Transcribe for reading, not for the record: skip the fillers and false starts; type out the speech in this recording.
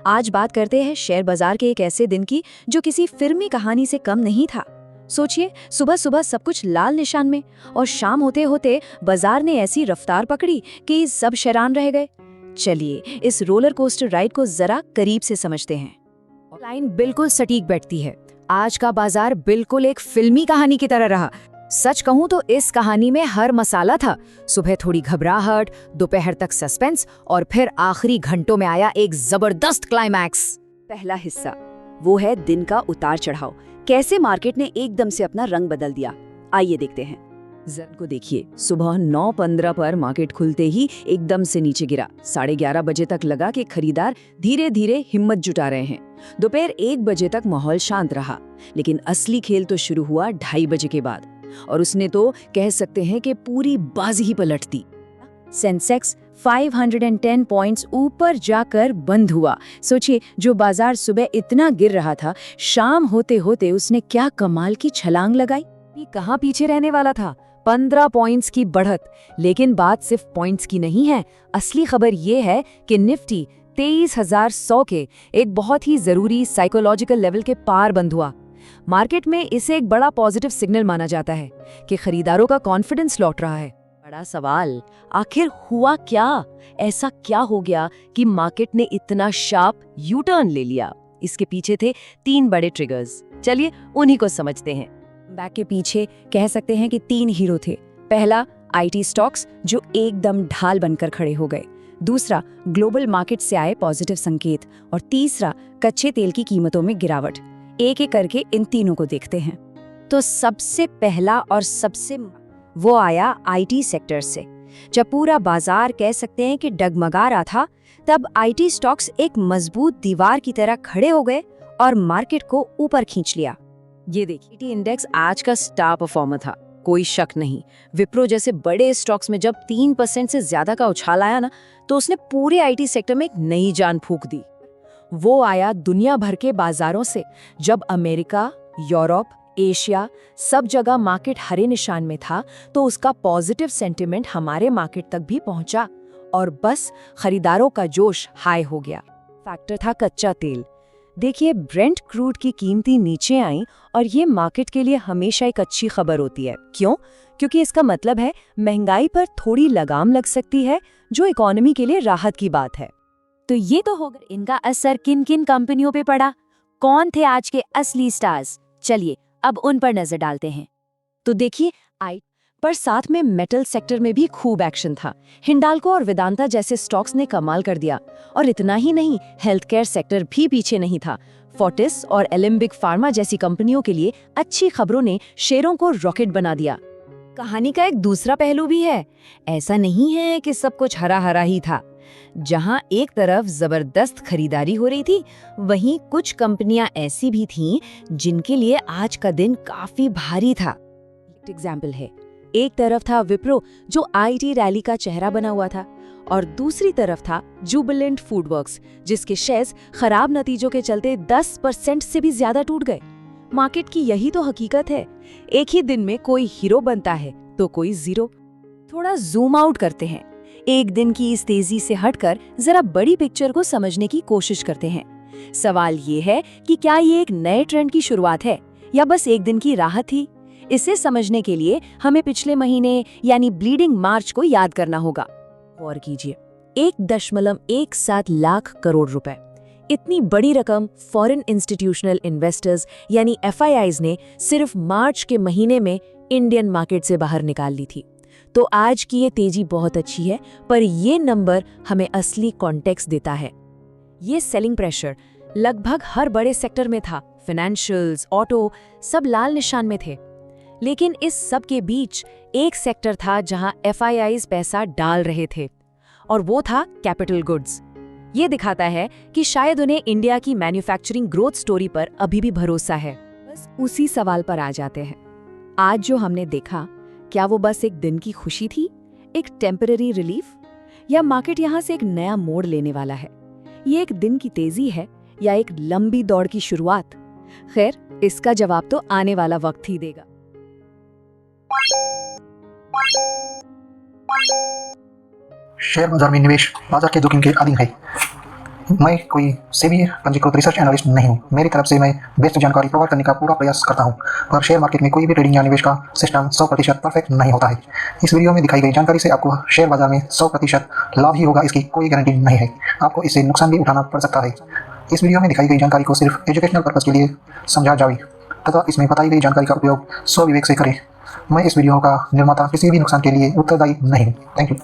आज बात करते हैं शेयर बाजार के एक ऐसे दिन की जो किसी फिल्मी कहानी से कम नहीं था। सोचिए, सुबह सुबह सब कुछ लाल निशान में और शाम होते होते बाजार ने ऐसी रफ्तार पकड़ी कि सब हैरान रह गए। चलिए इस रोलर कोस्टर राइड को जरा करीब से समझते हैं। लाइन बिल्कुल सटीक बैठती है। आज का बाजार बिल्कुल एक फिल्मी कहानी की तरह रहा। सच कहूं तो इस कहानी में हर मसाला था। सुबह थोड़ी घबराहट, दोपहर तक सस्पेंस और फिर आखिरी घंटों में आया एक जबरदस्त क्लाइमैक्स। पहला हिस्सा वो है दिन का उतार चढ़ाव, कैसे मार्केट ने एकदम से अपना रंग बदल दिया। आइए देखते हैं। जरा को देखिए, सुबह 9:15 पर मार्केट खुलते ही एकदम से नीचे गिरा। 11:30 बजे तक लगा कि खरीदार धीरे धीरे हिम्मत जुटा रहे हैं। दोपहर 1 बजे तक माहौल शांत रहा, लेकिन असली खेल तो शुरू हुआ 2:30 बजे के बाद, और उसने तो कह सकते हैं कि पूरी बाजी ही पलट दी। सेंसेक्स 510 पॉइंट्स ऊपर जाकर बंद हुआ। सोचिए, जो बाजार सुबह इतना गिर रहा था, शाम होते होते उसने क्या कमाल की छलांग लगाई। कहाँ पीछे रहने वाला था। 15 पॉइंट्स की बढ़त। लेकिन बात सिर्फ पॉइंट्स की नहीं है। असली खबर ये है कि निफ्टी 23,100 के एक बहुत ही जरूरी साइकोलॉजिकल लेवल के पार बंद हुआ। मार्केट में इसे एक बड़ा पॉजिटिव सिग्नल माना जाता है कि खरीदारों का कॉन्फिडेंस लौट रहा है। बड़ा सवाल, आखिर हुआ क्या? ऐसा क्या हो गया कि मार्केट ने इतना शार्प यू टर्न ले लिया? इसके पीछे थे 3 बड़े ट्रिगर्स। चलिए उन्हीं को समझते हैं। बैक के पीछे कह सकते हैं कि 3 हीरो थे। पहला, आईटी स्टॉक्स जो एकदम ढाल बनकर खड़े हो गए। दूसरा, ग्लोबल मार्केट से आए पॉजिटिव संकेत। और तीसरा, कच्चे तेल की कीमतों में गिरावट। एक एक करके इन तीनों को देखते हैं। तो सबसे पहला और सबसे वो आया आईटी सेक्टर से। जब पूरा बाजार कह सकते हैं कि डगमगा रहा था, तब आईटी स्टॉक्स एक मजबूत दीवार की तरह खड़े हो गए और मार्केट को ऊपर खींच लिया। ये देखिए, आईटी इंडेक्स आज का स्टार परफॉर्मर था, कोई शक नहीं। विप्रो जैसे बड़े स्टॉक्स में जब 3% से ज्यादा का उछाल आया ना, तो उसने पूरे आईटी सेक्टर में एक नई जान फूंक दी। वो आया दुनिया भर के बाजारों से। जब अमेरिका, यूरोप, एशिया सब जगह मार्केट हरे निशान में था, तो उसका पॉजिटिव सेंटिमेंट हमारे मार्केट तक भी पहुंचा और बस खरीदारों का जोश हाई हो गया। फैक्टर था कच्चा तेल। देखिए, ब्रेंट क्रूड की कीमतें नीचे आई और ये मार्केट के लिए हमेशा एक अच्छी खबर होती है। क्यों? क्योंकि इसका मतलब है महंगाई पर थोड़ी लगाम लग सकती है, जो इकोनॉमी के लिए राहत की बात है। तो ये तो होगा, इनका असर किन किन कंपनियों पे पड़ा? कौन थे आज के असली स्टार्स? चलिए अब उन पर नजर डालते हैं। तो देखिए, पर साथ में मेटल सेक्टर में भी खूब एक्शन था। हिंडाल्को और वेदांता जैसे स्टॉक्स ने कमाल कर दिया। और इतना ही नहीं, हेल्थ केयर सेक्टर भी पीछे नहीं था। फोर्टिस और एलिम्बिक फार्मा जैसी कंपनियों के लिए अच्छी खबरों ने शेयरों को रॉकेट बना दिया। कहानी का एक दूसरा पहलू भी है। ऐसा नहीं है कि सब कुछ हरा हरा ही था। जहां एक तरफ जबरदस्त खरीदारी हो रही थी, वहीं कुछ कंपनियां ऐसी भी थीं जिनके लिए आज का दिन काफी भारी था। एग्जाम्पल है, एक तरफ था विप्रो जो आईटी रैली का चेहरा बना हुआ था, और दूसरी तरफ था जुबिलेंट फूडवर्क्स जिसके शेयर्स खराब नतीजों के चलते 10% से भी ज्यादा टूट गए। मार्केट की यही तो हकीकत है। एक ही दिन में कोई हीरो बनता है तो कोई जीरो। थोड़ा जूम आउट करते हैं। एक दिन की इस तेजी से हटकर जरा बड़ी पिक्चर को समझने की कोशिश करते हैं। सवाल ये है कि क्या ये एक नए ट्रेंड की शुरुआत है या बस एक दिन की राहत थी? इसे समझने के लिए हमें पिछले महीने यानी ब्लीडिंग मार्च को याद करना होगा। गौर कीजिए, 1.17 लाख करोड़ रुपए, इतनी बड़ी रकम फॉरेन इंस्टीट्यूशनल इन्वेस्टर्स यानी FIIs ने सिर्फ मार्च के महीने में इंडियन मार्केट से बाहर निकाल ली थी। तो आज की ये तेजी बहुत अच्छी है, पर ये नंबर हमें असली कॉन्टेक्स्ट देता है। ये सेलिंग प्रेशर लगभग हर बड़े सेक्टर में था। फाइनेंशियल्स, ऑटो सब लाल निशान में थे। लेकिन इस सब के बीच एक सेक्टर था जहां FIIs पैसा डाल रहे थे, और वो था कैपिटल गुड्स। ये दिखाता है कि शायद उन्हें इंडिया की मैन्युफैक्चरिंग ग्रोथ स्टोरी पर अभी भी भरोसा है। बस उसी सवाल पर आ जाते हैं। आज जो हमने देखा, क्या वो बस एक दिन की खुशी थी, एक टेम्पररी रिलीफ, या मार्केट यहाँ से एक नया मोड़ लेने वाला है? ये एक दिन की तेजी है या एक लंबी दौड़ की शुरुआत? खैर, इसका जवाब तो आने वाला वक्त ही देगा। शेयर बाजार में निवेश बाजार के जोखिम के अधीन है। मैं कोई सेबी पंजीकृत रिसर्च एनालिस्ट नहीं हूँ। मेरी तरफ से मैं बेस्ट जानकारी प्रोवाइड करने का पूरा प्रयास करता हूँ, पर शेयर मार्केट में कोई भी ट्रेडिंग या निवेश का सिस्टम 100% परफेक्ट नहीं होता है। इस वीडियो में दिखाई गई जानकारी से आपको शेयर बाजार में 100% लाभ ही होगा, इसकी कोई गारंटी नहीं है। आपको इससे नुकसान भी उठाना पड़ सकता है। इस वीडियो में दिखाई गई जानकारी को सिर्फ एजुकेशनल पर्पज़ के लिए समझा जाए तथा इसमें बताई गई जानकारी का उपयोग स्वविवेक से करें। मैं इस वीडियो का निर्माता किसी भी नुकसान के लिए उत्तरदायी नहीं हूँ। Thank you.